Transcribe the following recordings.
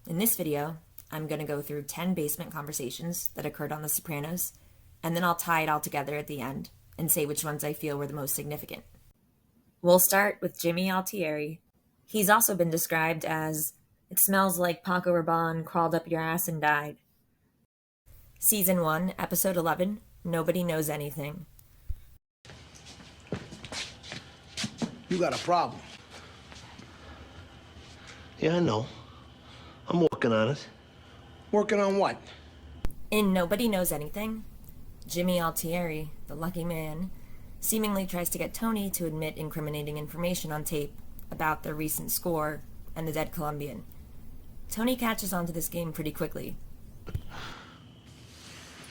In this video, I'm going to go through 10 basement conversations that occurred on The Sopranos, and then I'll tie it all together at the end and say which ones I feel were the most significant. We'll start with Jimmy Altieri. He's also been described as, "It smells like Paco Rabanne crawled up your ass and died." Season 1, Episode 11, Nobody Knows Anything. You got a problem. Yeah, I know. I'm working on it. Working on what? In Nobody Knows Anything, Jimmy Altieri, the lucky man, seemingly tries to get Tony to admit incriminating information on tape about their recent score and the dead Colombian. Tony catches on to this game pretty quickly.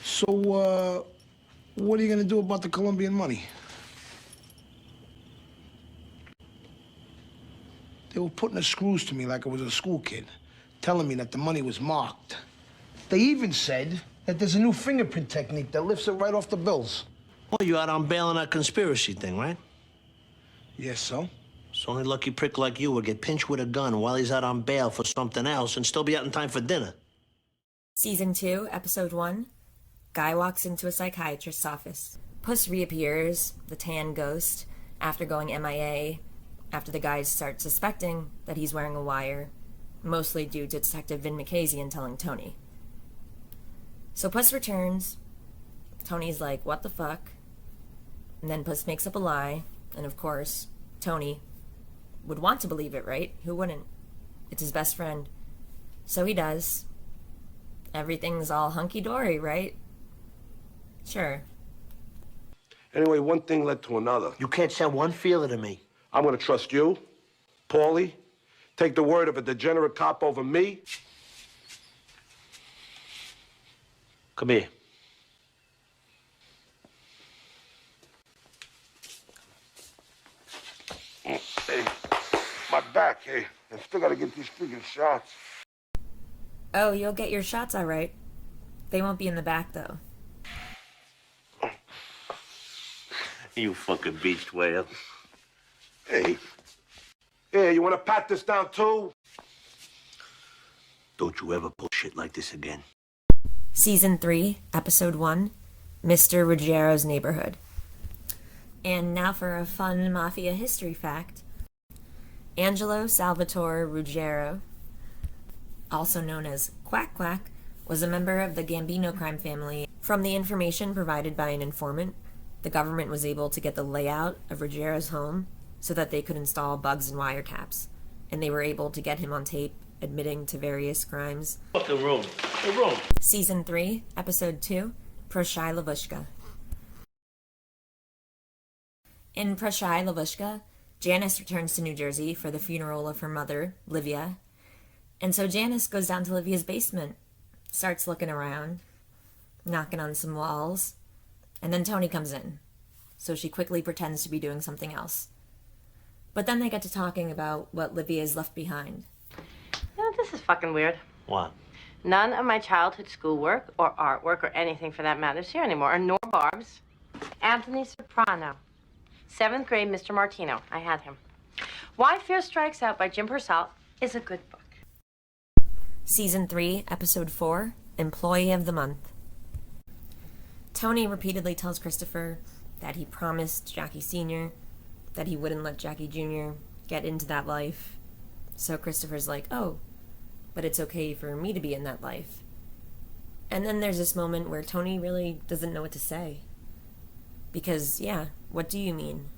So, what are you gonna do about the Colombian money? They were putting the screws to me like I was a school kid, telling me that the money was marked. They even said that there's a new fingerprint technique that lifts it right off the bills. Well, you out on bail on that conspiracy thing, right? Yes, so? So only lucky prick like you would get pinched with a gun while he's out on bail for something else and still be out in time for dinner. Season 2, Episode 1, Guy walks into a psychiatrist's office. Puss reappears, the tan ghost, after going MIA, after the guys start suspecting that he's wearing a wire, mostly due to Detective Vin Makazian telling Tony. So Puss returns. Tony's like, "What the fuck?" And then Puss makes up a lie, and of course, Tony would want to believe it, right? Who wouldn't? It's his best friend. So he does. Everything's all hunky-dory, right? Sure. Anyway, one thing led to another. You can't send one feeler to me. I'm gonna trust you, Paulie. Take the word of a degenerate cop over me. Come here. Hey, my back, hey. I still gotta get these freaking shots. Oh, you'll get your shots all right. They won't be in the back, though. You fucking beached whale. Hey. Hey, you wanna pat this down too? Don't you ever pull shit like this again. Season 3, Episode 1, Mr. Ruggiero's Neighborhood. And now for a fun mafia history fact. Angelo Salvatore Ruggiero, also known as Quack Quack, was a member of the Gambino crime family. From the information provided by an informant, the government was able to get the layout of Ruggiero's home so that they could install bugs and wiretaps, and they were able to get him on tape admitting to various crimes. Fuck the room. The room. Season 3, Episode 2, Proshai Livushka. In Proshai Livushka, Janice returns to New Jersey for the funeral of her mother, Livia, and so Janice goes down to Livia's basement, starts looking around, knocking on some walls, and then Tony comes in, so she quickly pretends to be doing something else. But then they get to talking about what Livia's left behind. You know, this is fucking weird. What? None of my childhood schoolwork or artwork or anything for that matter is here anymore, nor Barb's. Anthony Soprano. 7th grade, Mr. Martino. I had him. Why Fear Strikes Out by Jim Purcell is a good book. Season 3, Episode 4, Employee of the Month. Tony repeatedly tells Christopher that he promised Jackie Sr. that he wouldn't let Jackie Jr. get into that life. So Christopher's like, "Oh, but it's okay for me to be in that life." And then there's this moment where Tony really doesn't know what to say. Because, yeah, what do you mean?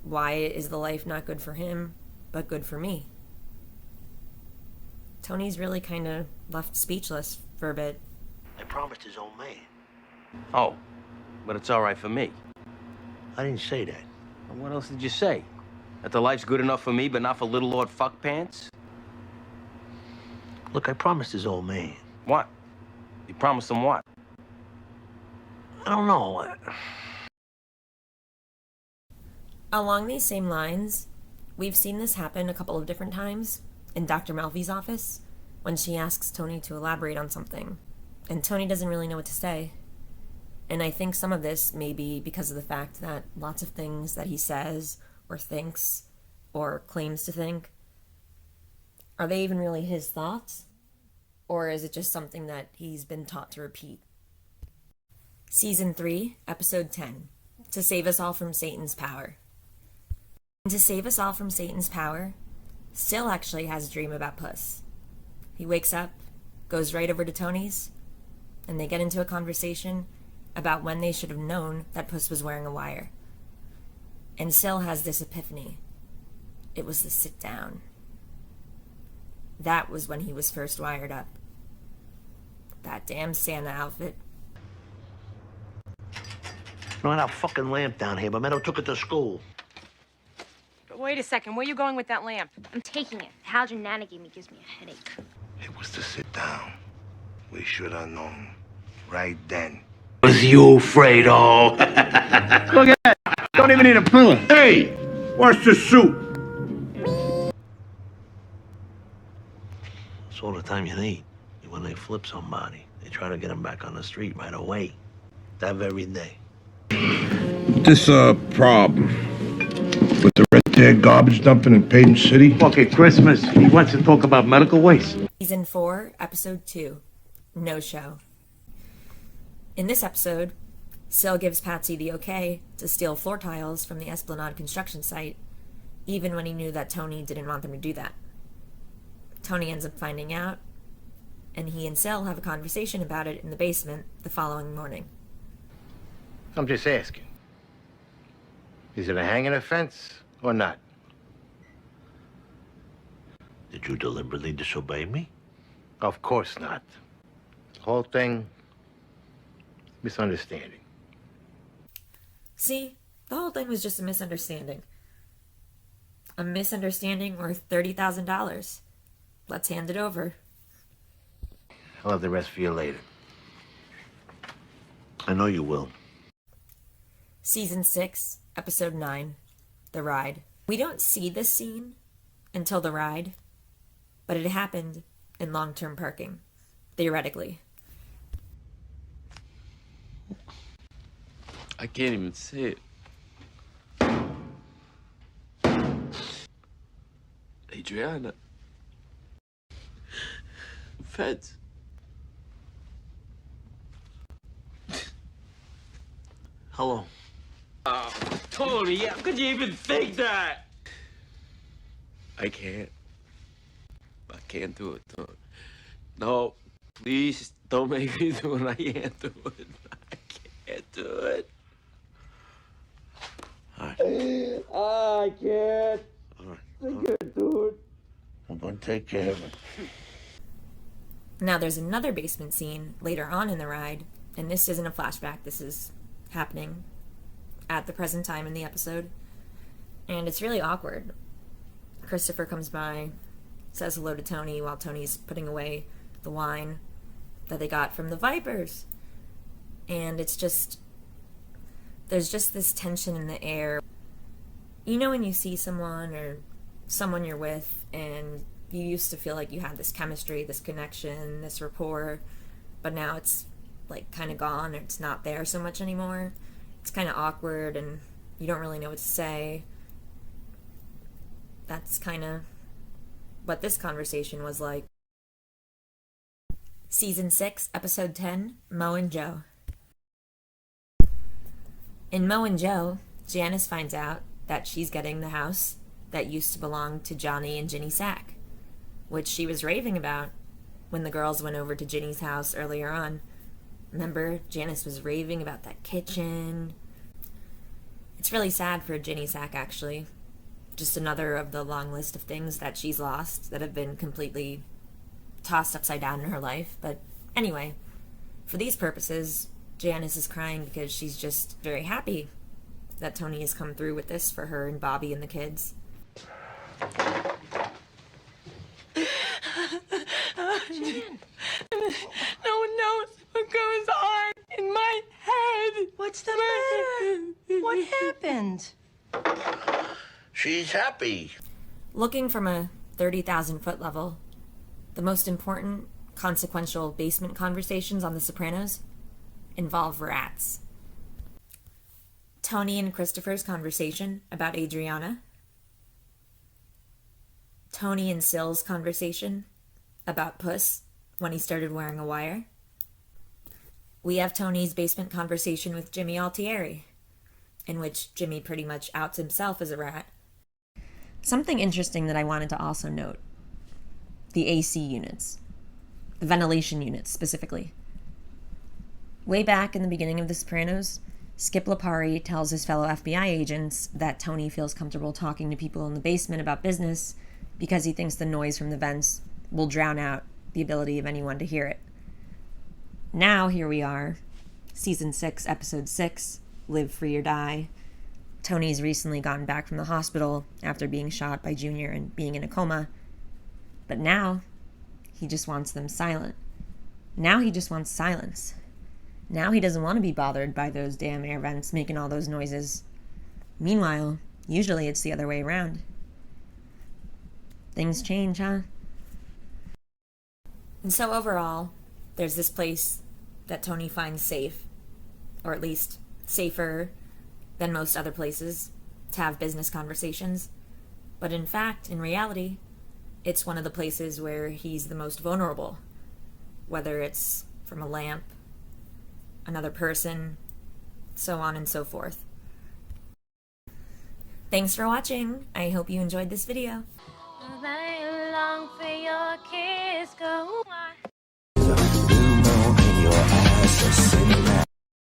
Why is the life not good for him, but good for me? Tony's really kind of left speechless for a bit. I promised his old man. Oh, but it's all right for me. I didn't say that. And what else did you say? That the life's good enough for me, but not for little Lord Fuckpants? Look, I promised his old man. What? You promised him what? I don't know. Along these same lines, we've seen this happen a couple of different times in Dr. Melfi's office when she asks Tony to elaborate on something, and Tony doesn't really know what to say. And I think some of this may be because of the fact that lots of things that he says or thinks or claims to think, are they even really his thoughts? Or is it just something that he's been taught to repeat? Season 3, Episode 10, To Save Us All from Satan's Power. To save us all from Satan's power, Sil actually has a dream about Puss. He wakes up, goes right over to Tony's, and they get into a conversation about when they should have known that Puss was wearing a wire. And Sil has this epiphany. It was the sit down. That was when he was first wired up. That damn Santa outfit. No, I had a fucking lamp down here, but Meadow took it to school. But wait a second, where are you going with that lamp? I'm taking it. The halogen Nana gave me gives me a headache. It was to sit down. We should have known. Right then. Was you, Fredo? Look at that. Don't even need a pillow. Hey, what's the suit? It's all the time you need. When they flip somebody, they try to get them back on the street right away. That very day. This, problem with the red-tag garbage dumping in Payton City? Look, at Christmas, he wants to talk about medical waste. Season 4, Episode 2, No Show. In this episode, Sil gives Patsy the okay to steal floor tiles from the Esplanade construction site, even when he knew that Tony didn't want them to do that. Tony ends up finding out, and he and Sil have a conversation about it in the basement the following morning. I'm just asking. Is it a hanging offense or not? Did you deliberately disobey me? Of course not. The whole thing, misunderstanding. See, the whole thing was just a misunderstanding. A misunderstanding worth $30,000. Let's hand it over. I'll have the rest for you later. I know you will. Season 6, Episode 9, The Ride. We don't see this scene until the ride, but it happened in long-term parking, theoretically. I can't even say it. Adriana. Feds. Hello. Tony, how could you even think that? I can't. I can't do it, Tony. No, please don't make me do it. I can't do it. I can't do it. All right. I can't. All right. I can't do it. I'm going to take care of it. Now there's another basement scene later on in the ride, and this isn't a flashback, this is happening at the present time in the episode, and it's really awkward. Christopher comes by, says hello to Tony while Tony's putting away the wine that they got from the Vipers, and it's just, there's just this tension in the air. You know when you see someone or someone you're with and you used to feel like you had this chemistry, this connection, this rapport, but now it's like kind of gone, or it's not there so much anymore. It's kind of awkward and you don't really know what to say. That's kind of what this conversation was like. Season 6, Episode 10, Mo and Joe. In Mo and Joe, Janice finds out that she's getting the house that used to belong to Johnny and Ginny Sack, which she was raving about when the girls went over to Ginny's house earlier on. Remember, Janice was raving about that kitchen. It's really sad for Ginny Sack, actually. Just another of the long list of things that she's lost that have been completely tossed upside down in her life. But anyway, for these purposes, Janice is crying because she's just very happy that Tony has come through with this for her and Bobby and the kids. Jan. No one knows what goes on in my head. What's the matter? What happened? She's happy. Looking from a 30,000-foot level, the most important, consequential basement conversations on The Sopranos involve rats. Tony and Christopher's conversation about Adriana. Tony and Sil's conversation about Puss when he started wearing a wire. We have Tony's basement conversation with Jimmy Altieri, in which Jimmy pretty much outs himself as a rat. Something interesting that I wanted to also note: the AC units. The ventilation units, specifically. Way back in the beginning of The Sopranos, Skip Lipari tells his fellow FBI agents that Tony feels comfortable talking to people in the basement about business because he thinks the noise from the vents will drown out the ability of anyone to hear it. Now, here we are, Season 6, Episode 6, Live Free or Die. Tony's recently gotten back from the hospital after being shot by Junior and being in a coma. But now, he just wants them silent. Now he just wants silence. Now he doesn't want to be bothered by those damn air vents making all those noises. Meanwhile, usually it's the other way around. Things change, huh? And so overall, there's this place that Tony finds safe, or at least safer than most other places, to have business conversations. But in fact, in reality, it's one of the places where he's the most vulnerable, whether it's from a lamp, another person, so on and so forth. Thanks for watching. I hope you enjoyed this video. Long for your kiss, go on.